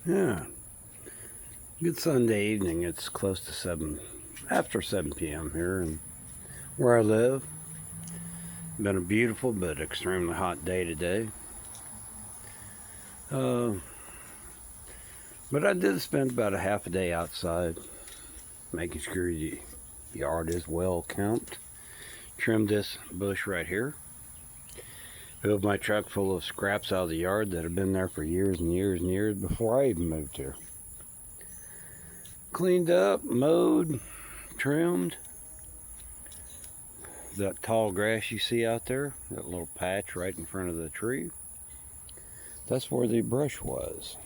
Yeah, good Sunday evening. It's close to 7 p.m. here and where I live. Been a beautiful but extremely hot day today. Uh, but I did spend about a half a day outside, making sure the yard is well kept. Trimmed this bush right here. Filled my truck full of scraps out of the yard that have been there for years and years and years before I even moved here. Cleaned up, mowed, trimmed. That tall grass you see out there, that little patch right in front of the tree, that's where the brush was.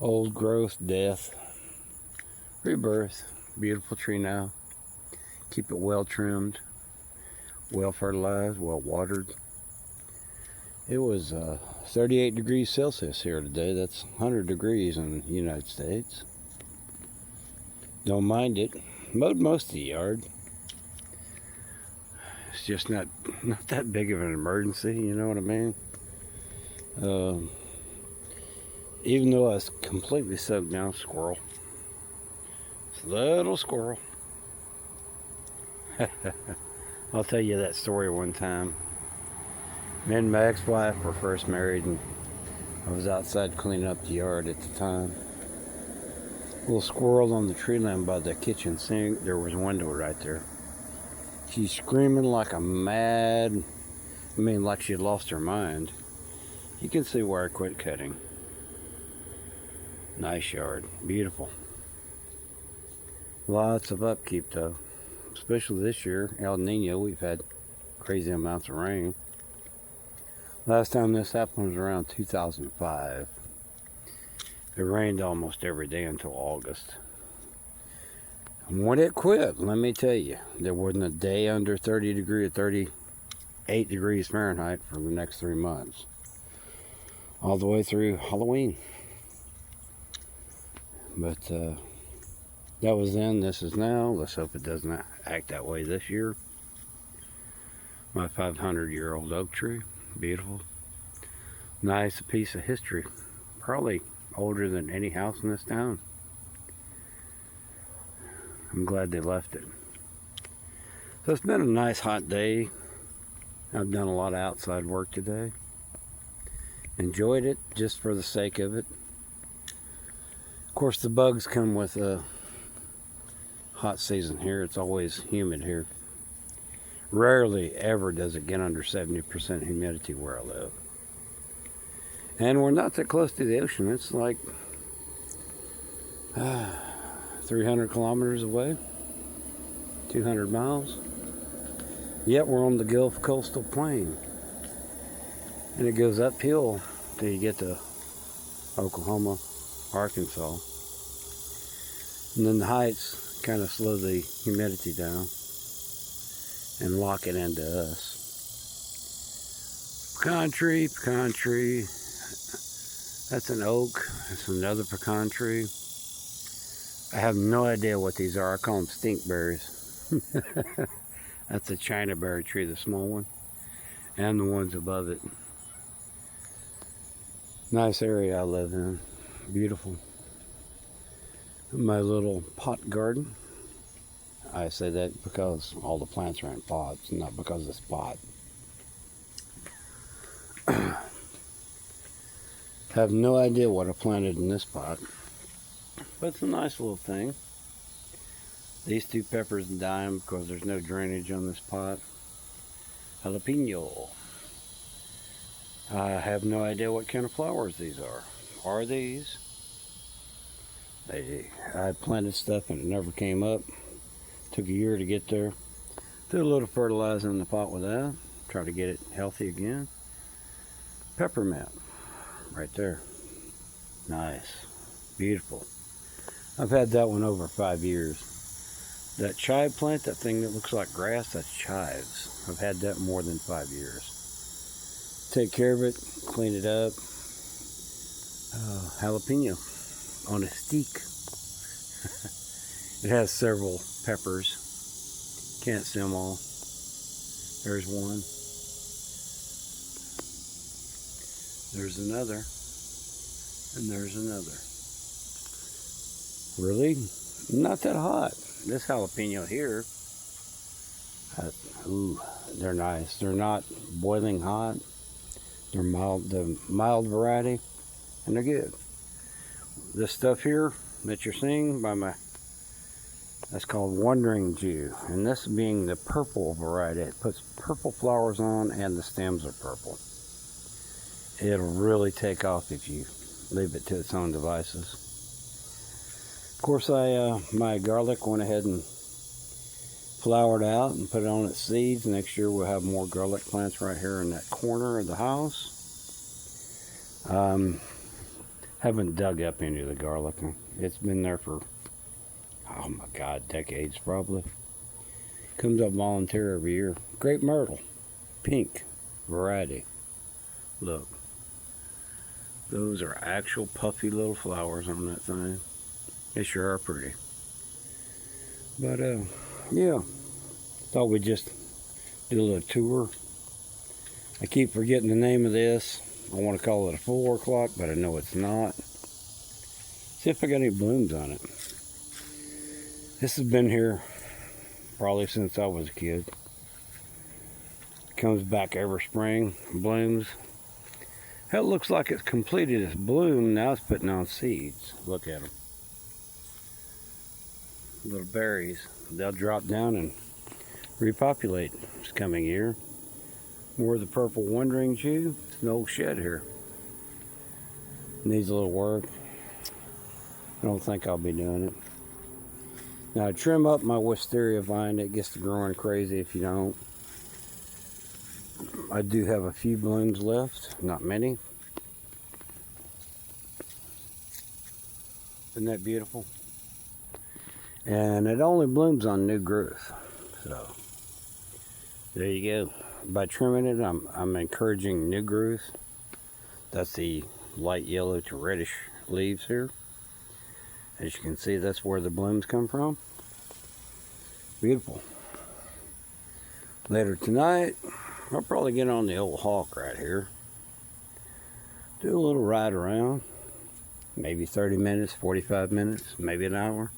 Old growth, death, rebirth. Beautiful tree now. Keep it well trimmed, well fertilized, well watered. It was 38 degrees Celsius here today. That's 100 degrees in the United States. Don't mind it. Mowed most of the yard. It's just not that big of an emergency, you know what I mean? Even though I was completely soaked down, squirrel. Little squirrel. I'll tell you that story one time. Me and my ex-wife were first married, and I was outside cleaning up the yard at the time. Little squirrel on the tree limb by the kitchen sink. There was a window right there. She's screaming like like she had lost her mind. You can see where I quit cutting. Nice yard, beautiful. Lots of upkeep though, especially this year, El Nino. We've had crazy amounts of rain. Last time this happened was around 2005. It rained almost every day until August. And when it quit, let me tell you, there wasn't a day under 30 degrees, 38 degrees Fahrenheit for the next 3 months. All the way through Halloween. But that was then, this is now. Let's hope it doesn't act that way this year. My 500-year-old oak tree, beautiful. Nice piece of history. Probably older than any house in this town. I'm glad they left it. So it's been a nice hot day. I've done a lot of outside work today. Enjoyed it just for the sake of it. Of course, the bugs come with a hot season here. It's always humid here. Rarely ever does it get under 70% humidity where I live. And we're not that close to the ocean. It's like 300 kilometers away, 200 miles. Yet we're on the Gulf Coastal Plain. And it goes uphill till you get to Oklahoma, Arkansas. And then the heights kind of slow the humidity down and lock it into us. Pecan tree. That's an oak. That's another pecan tree. I have no idea what these are. I call them stink berries. That's a China berry tree, the small one, and the ones above it. Nice area I live in. Beautiful. My little pot garden. I say that because all the plants are in pots, not because it's pot. Have no idea what I planted in this pot, but it's a nice little thing. These two peppers dying because there's no drainage on this pot. Jalapeno. I have no idea what kind of flowers these are. Are these? I planted stuff and it never came up. Took a year to get there. Did a little fertilizer in the pot with that. Try to get it healthy again. Peppermint. Right there. Nice. Beautiful. I've had that one over 5 years. That chive plant, that thing that looks like grass, that's chives. I've had that more than 5 years. Take care of it, clean it up. Jalapeno on a stick. It has several peppers. Can't see them all. There's one. There's another. And there's another. Really? Not that hot. This jalapeno here, ooh, they're nice. They're not boiling hot. They're mild, the mild variety, and they're good. This stuff here that you're seeing by my, that's called Wandering Jew, and this being the purple variety. It puts purple flowers on, and the stems are purple. It'll really take off if you leave it to its own devices. Of course, my garlic went ahead and flowered out and put it on its seeds. Next year we'll have more garlic plants right here in that corner of the house. Haven't dug up any of the garlic. It's been there for, oh my God, decades probably. Comes up volunteer every year. Grape myrtle, pink variety. Look, those are actual puffy little flowers on that thing. They sure are pretty. But yeah, thought we'd just do a little tour. I keep forgetting the name of this. I want to call it a 4 o'clock, but I know it's not. See if I got any blooms on it. This has been here probably since I was a kid. Comes back every spring, blooms. Hell, it looks like it's completed its bloom. Now it's putting on seeds. Look at them. Little berries. They'll drop down and repopulate this coming year. More of the purple Wandering Jew. It's an old shed here. Needs a little work. I don't think I'll be doing it. Now I trim up my wisteria vine. It gets to growing crazy if you don't. I do have a few blooms left, not many. Isn't that beautiful? And it only blooms on new growth. So there you go. By trimming it, I'm encouraging new growth. That's the light yellow to reddish leaves here. As you can see, that's where the blooms come from. Beautiful. Later tonight, I'll probably get on the old hawk right here. Do a little ride around. Maybe 30 minutes, 45 minutes, maybe an hour.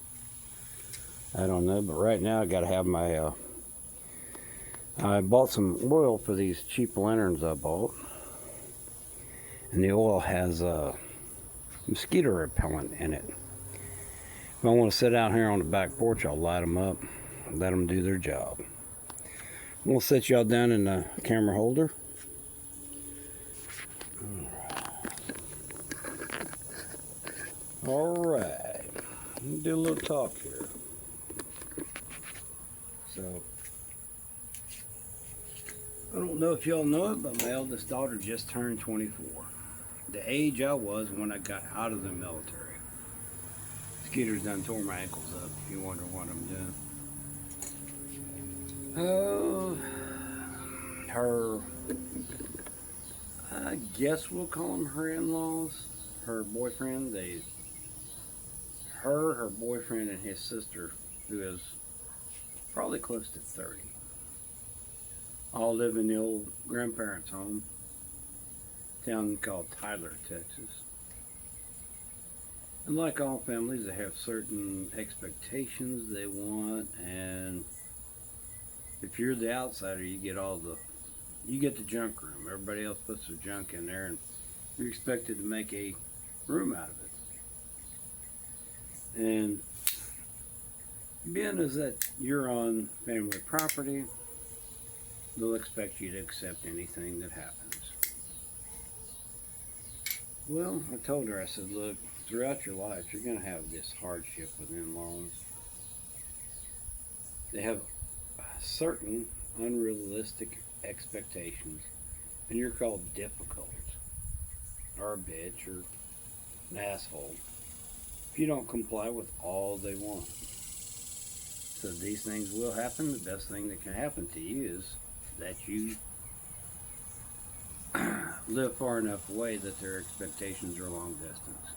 I don't know, but right now I gotta have my, I bought some oil for these cheap lanterns I bought. And the oil has mosquito repellent in it. If I want to sit out here on the back porch, I'll light them up, let them do their job. I'm gonna set y'all down in the camera holder. Alright, do a little talk here. So, I don't know if y'all know it, but my eldest daughter just turned 24. The age I was when I got out of the military. Skeeters done tore my ankles up, if you wonder what I'm doing. Oh, I guess we'll call them her in-laws. Her boyfriend, her boyfriend, and his sister, who is probably close to 30. All live in the old grandparents' home, town called Tyler, Texas. And like all families, they have certain expectations they want, and if you're the outsider, you get the junk room. Everybody else puts their junk in there, and you're expected to make a room out of it. And being as that you're on family property, they'll expect you to accept anything that happens. Well, I told her, I said, look, throughout your life, you're going to have this hardship with in-laws. They have certain unrealistic expectations, and you're called difficult, or a bitch, or an asshole, if you don't comply with all they want. So these things will happen. The best thing that can happen to you is that you live far enough away that their expectations are long distance.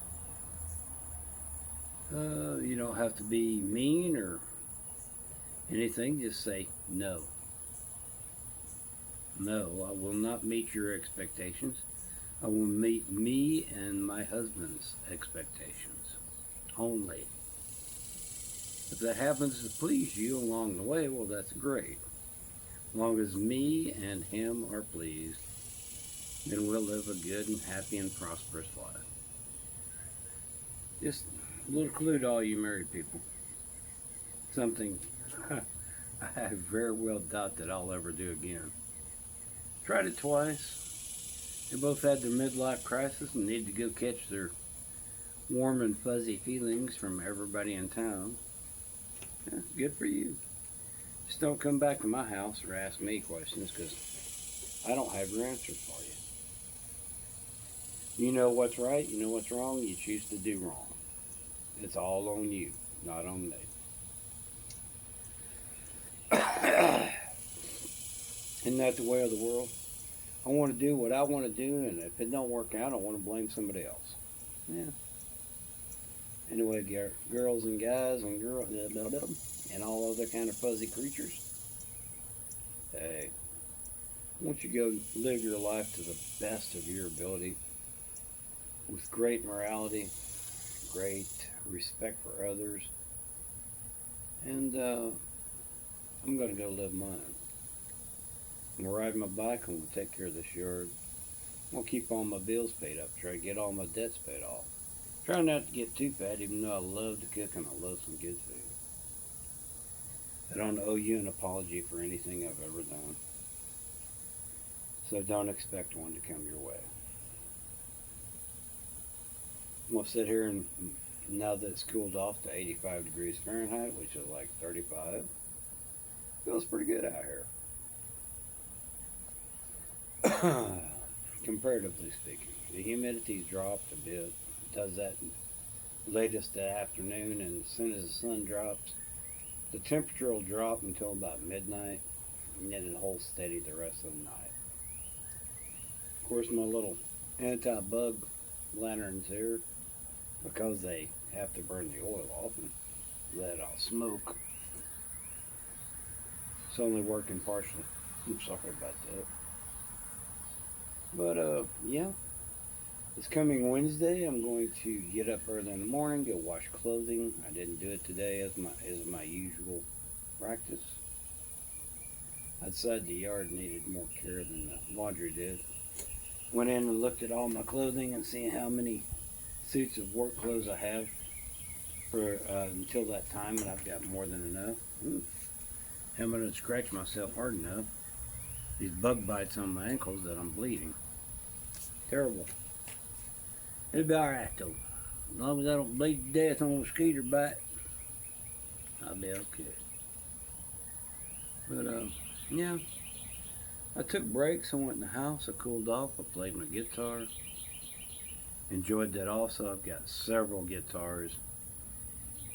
You don't have to be mean or anything, just say no. No, I will not meet your expectations. I will meet me and my husband's expectations only. If that happens to please you along the way, well, that's great. As long as me and him are pleased, then we'll live a good and happy and prosperous life. Just a little clue to all you married people. Something I very well doubt that I'll ever do again. Tried it twice. They both had their midlife crisis and needed to go catch their warm and fuzzy feelings from everybody in town. Yeah, good for you. Just don't come back to my house or ask me questions, because I don't have your answers for you. You know what's right, you know what's wrong, you choose to do wrong. It's all on you, not on me. Isn't that the way of the world? I want to do what I want to do, and if it don't work out, I want to blame somebody else. Yeah. Anyway, girls and guys and and all other kind of fuzzy creatures. Hey, I want you to go live your life to the best of your ability, with great morality, great respect for others, and I'm going to go live mine. I'm going to ride my bike. I'm going to take care of this yard. I'm going to keep all my bills paid up. Try to get all my debts paid off. Try not to get too fat, even though I love to cook and I love some good food. I don't owe you an apology for anything I've ever done. So don't expect one to come your way. I'm going to sit here and, now that it's cooled off to 85 degrees Fahrenheit, which is like 35, feels pretty good out here. Comparatively speaking, the humidity's dropped a bit. It does that latest afternoon, and as soon as the sun drops, the temperature will drop until about midnight, and then it'll hold steady the rest of the night. Of course, my little anti-bug lanterns here, because they have to burn the oil off and let out smoke, it's only working partially. I'm sorry about that. But, yeah, this coming Wednesday, I'm going to get up early in the morning, go wash clothing. I didn't do it today as my usual practice. I decided the yard needed more care than the laundry did. Went in and looked at all my clothing and seeing how many suits of work clothes I have for until that time, and I've got more than enough. I'm going to scratch myself hard enough. These bug bites on my ankles that I'm bleeding. Terrible. It'll be alright though. As long as I don't bleed to death on a mosquito bite, I'll be okay. But yeah, I took breaks. I went in the house. I cooled off. I played my guitar. Enjoyed that also. I've got several guitars.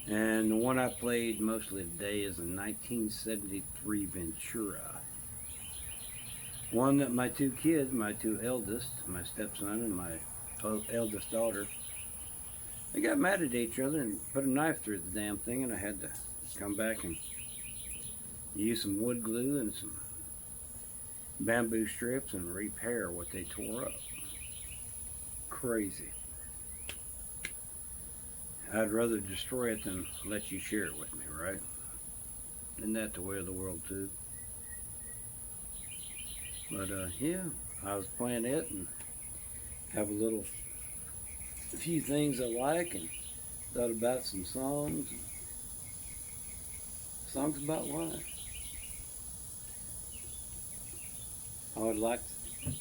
And the one I played mostly today is a 1973 Ventura. One that my two kids, my two eldest, my stepson and my eldest daughter, they got mad at each other and put a knife through the damn thing, and I had to come back and use some wood glue and some bamboo strips and repair what they tore up. Crazy. I'd rather destroy it than let you share it with me, right? Isn't that the way of the world too? But yeah, I was playing it and have a few things I like, and thought about some songs about life. I would like to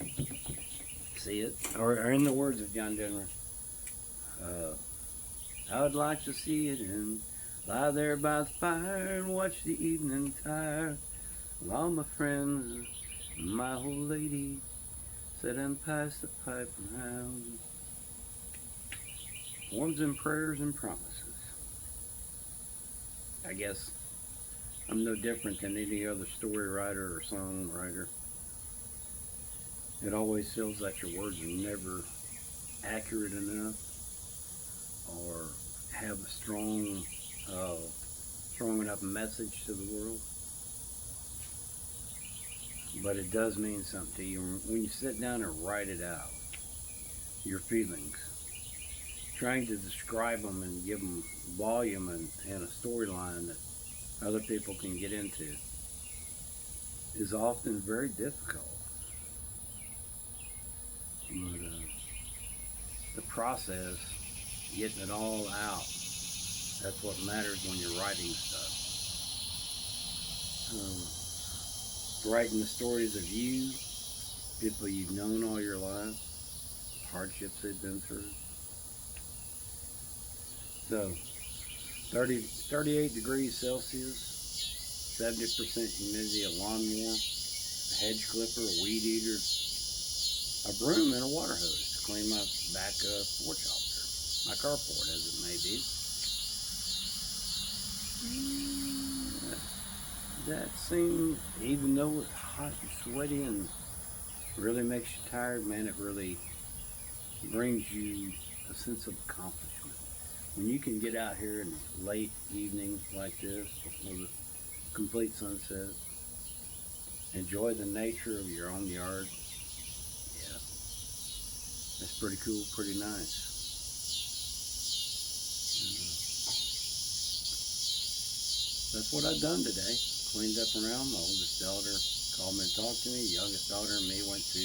see it, or in the words of John Denver, I would like to see it and lie there by the fire and watch the evening tide with all my friends. My old lady sit and pass the pipe around. Warms and prayers and promises. I guess I'm no different than any other story writer or songwriter. It always feels that your words are never accurate enough or have a strong enough message to the world. But it does mean something to you when you sit down and write it out. your feelings. Trying to describe them and give them volume and a storyline that other people can get into is often very difficult. But the process, getting it all out, that's what matters when you're writing stuff. Writing the stories of you, people you've known all your life, hardships they've been through. So, 38 degrees Celsius, 70% humidity, a lawnmower, a hedge clipper, a weed eater, a broom, and a water hose to clean my back porch out there, my carport as it may be. That seems, even though it's hot and sweaty and really makes you tired, man, it really brings you a sense of accomplishment. When you can get out here in late evenings like this, before the complete sunset, enjoy the nature of your own yard, yeah, that's pretty cool, pretty nice. That's what I've done today. Cleaned up around. My oldest daughter called me and talked to me. Youngest daughter and me went to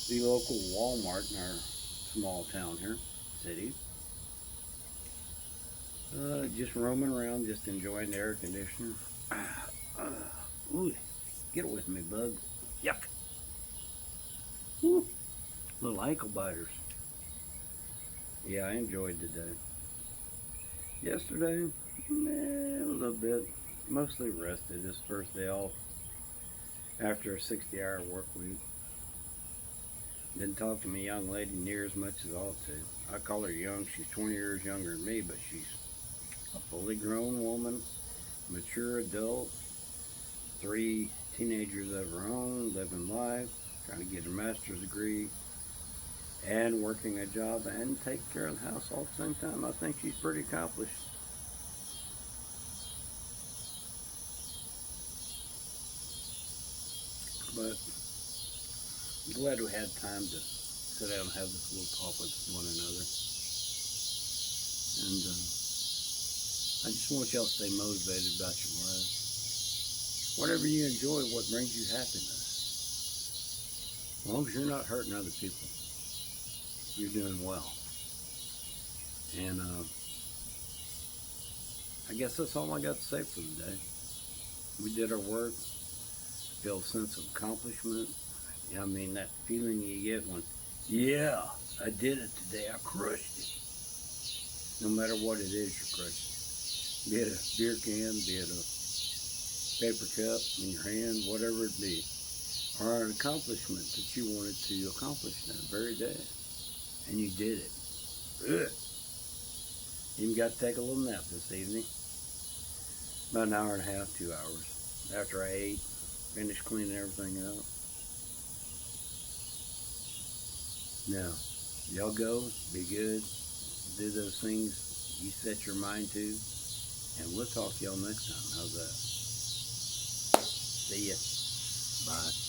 the local Walmart in our small town here, city. Just roaming around, just enjoying the air conditioner. Ooh, get away from me, bug. Yuck. Ooh, little ankle biters. Yeah, I enjoyed today. Yesterday, a little bit. Mostly rested. This first day off after a 60-hour work week. Didn't talk to my young lady near as much as I ought to. I call her young. She's 20 years younger than me, but she's a fully grown woman, mature adult, 3 teenagers of her own, living life, trying to get her master's degree, and working a job and take care of the house all at the same time. I think she's pretty accomplished. But I'm glad we had time to sit down and have this little talk with one another. And I just want y'all to stay motivated about your life. Whatever you enjoy, what brings you happiness. As long as you're not hurting other people, you're doing well. And I guess that's all I got to say for the day. We did our work. Feel a sense of accomplishment. I mean, that feeling you get when, yeah, I did it today. I crushed it. No matter what it is, you're crushing it. Be it a beer can, be it a paper cup in your hand, whatever it be, or an accomplishment that you wanted to accomplish that very day, and you did it. Good. Even got to take a little nap this evening. About an hour and a half, 2 hours. After I ate, finished cleaning everything up. Now, y'all go, be good, do those things you set your mind to, and we'll talk to y'all next time. How's that? See ya. Bye.